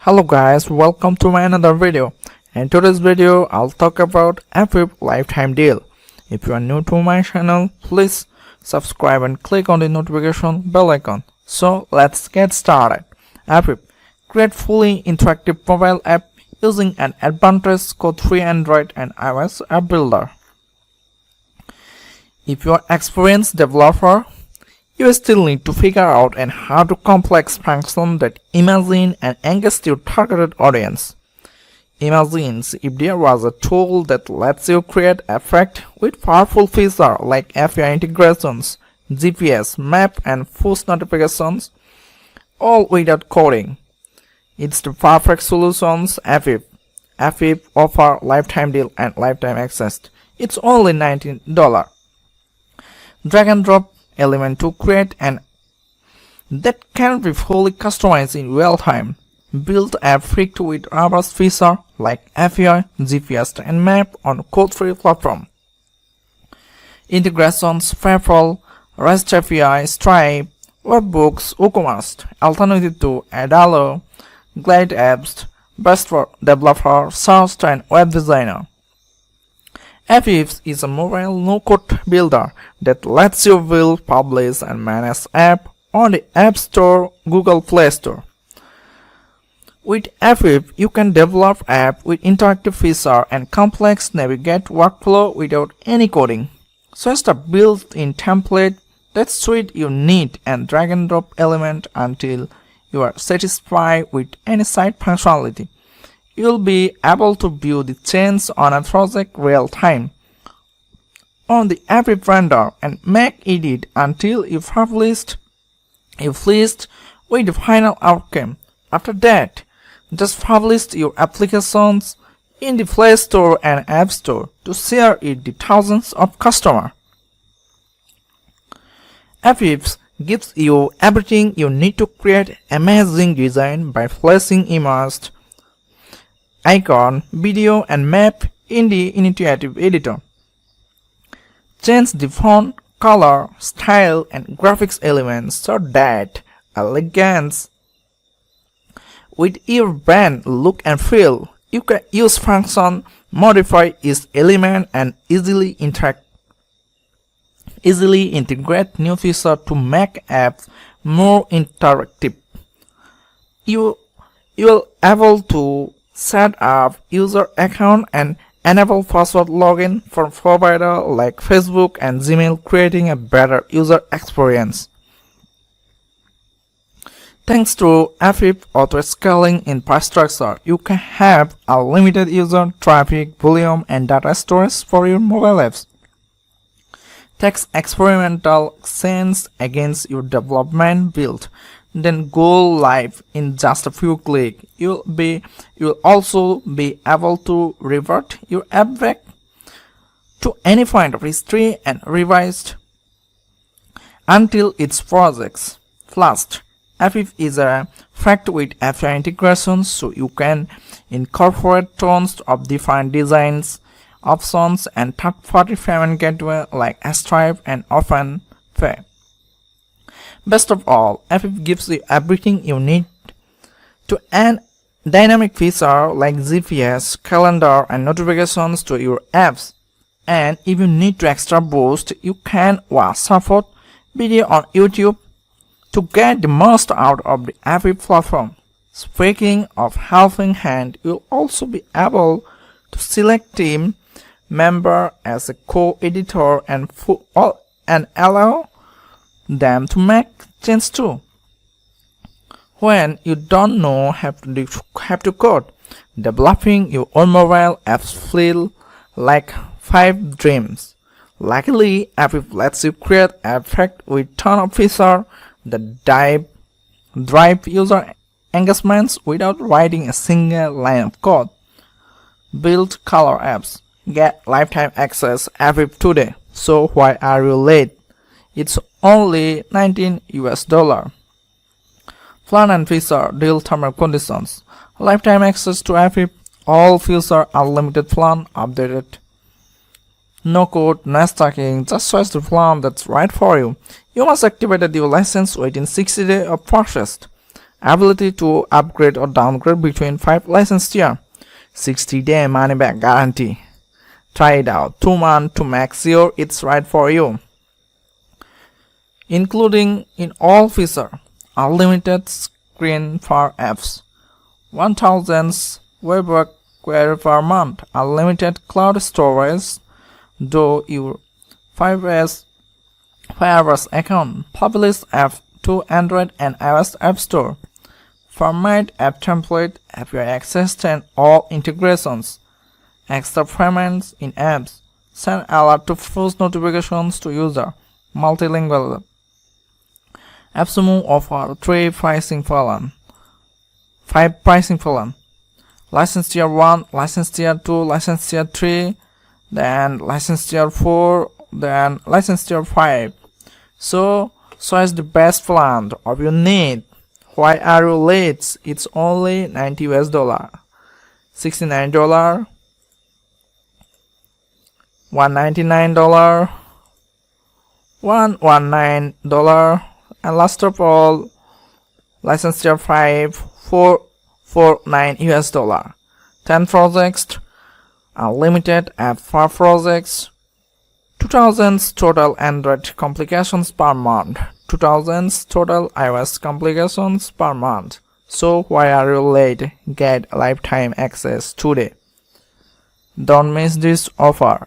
Hello guys, welcome to my another video. In today's video, I'll talk about Apphive lifetime deal. If you are new to my channel, please subscribe and click on the notification bell icon. So let's get started. Apphive, create fully interactive mobile app using an advanced Code 3 Android and iOS app builder. If you are an experienced developer, you still need to figure out how to complex functions that imagine and engage your targeted audience. Imagine if there was a tool that lets you create effects with powerful features like API integrations, GPS, map, and push notifications, all without coding. It's the perfect solutions. Apphive offer lifetime deal and lifetime access. It's only $19. Drag and drop element to create an that can be fully customized in real time. Build app freaked with robust features like API, GPS, and map on code-free platform. Integrations: PayPal, REST API, Stripe, Webhooks, WooCommerce, alternative to Adalo, Glide apps, best for developer, search, and web designer. Apphive is a mobile no-code builder that lets you build, publish, and manage apps on the App Store, Google Play Store. With Apphive, you can develop apps with interactive features and complex navigate workflow without any coding. Just a built-in template that suits your need and drag and drop element until you are satisfied with any site functionality. You'll be able to view the change on a project real time on the Apphive render and make edit until you pleased with the final outcome. After that, just publish your applications in the Play Store and App Store to share it to thousands of customers. Apphive gives you everything you need to create amazing design by placing images, icon, video, and map in the intuitive editor. Change the font, color, style, and graphics elements so that elegance with your brand look and feel. You can use function, modify each element, and easily integrate new features to make apps more interactive. You will able to set up user account and enable password login from provider like Facebook and Gmail, creating a better user experience. Thanks to Apphive auto-scaling infrastructure, you can have unlimited user traffic, volume, and data storage for your mobile apps. Takes experimental sense against your development build, then go live in just a few clicks. You'll also be able to revert your app back to any point of history and revised until its projects flashed. Apphive is a fact with API integrations, so you can incorporate tons of different designs, options, and third-party payment gateway like Stripe and OpenPay. Best of all, Apphive gives you everything you need to add dynamic features like GPS, calendar, and notifications to your apps. And if you need to extra boost, you can watch support video on YouTube to get the most out of the Apphive platform. Speaking of helping hand, you'll also be able to select team member as a co-editor and allow them to make changes too. When you don't know have to code, developing your own mobile apps feel like five dreams. Luckily, Apphive lets you create effects with ton of features that drive user engagements without writing a single line of code. Build color apps. Get lifetime access Apphive today. So why are you late? It's only $19. Plan and feature deal term and conditions. Lifetime access to Apphive. All feature unlimited plan updated. No code, no stacking, just choose the plan that's right for you. You must activate your license within 60 days of purchase. ability to upgrade or downgrade between 5 license tier, 60-day money back guarantee. Try it out 2 months to make sure it's right for you. Including in all feature, unlimited screen for apps, 1000 web query per month, unlimited cloud storage, do your 5S account, publish app to Android and iOS App Store, format app template, API access and all integrations, extra payments in apps, send alert to push notifications to user, multilingual. Appsumo offer 5 pricing plan. License tier 1, license tier 2, license tier 3, then license tier 4, then license tier 5. So choose the best plan of your need. Why are you late? It's only $90 US, $69, $199, $119, and last of all, license tier 5, $449 US, 10 projects, unlimited app for projects, 2000 total Android complications per month, 2000 total iOS complications per month. So why are you late? Get lifetime access today. Don't miss this offer.